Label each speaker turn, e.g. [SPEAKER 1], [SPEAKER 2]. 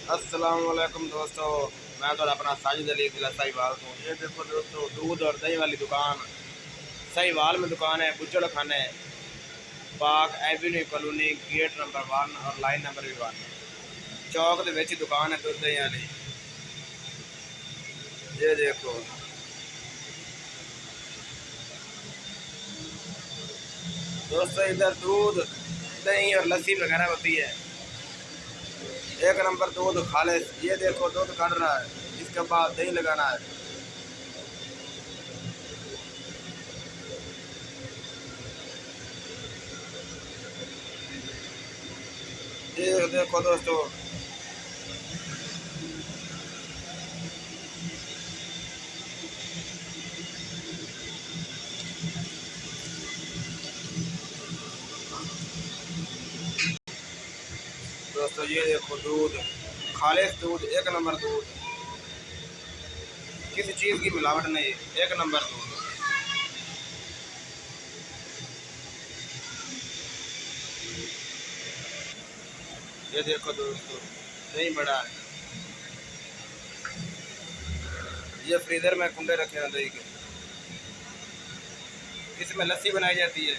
[SPEAKER 1] अस्सलाम वालेकुम दोस्तों, मैं तो अपना साजिद अली जिला साहिवाल हूँ। ये देखो दोस्तों, दूध और दही वाली दुकान साहिवाल में दुकान है। बुज्जड़ खाने, पाक एवेन्यू कॉलोनी, गेट नंबर 1 और लाइन नंबर भी 1। चौक के विच दुकान है दूध दही वाली। ये देखो दोस्तों, इधर दूध दही और लस्सी वगैरह होती है। एक नंबर दूध खालिस। ये देखो दूध कट रहा है, इसके बाद दही लगाना है। ये देखो दोस्तों, ये देखो दूध खालिस दूध, एक नंबर दूध, किसी चीज़ की मिलावट नहीं, एक नंबर दूध। ये देखो दोस्तों, दही बड़ा है। ये फ्रीजर में कुंडे रखे हैं दही के। इसमें लस्सी बनाई जाती है।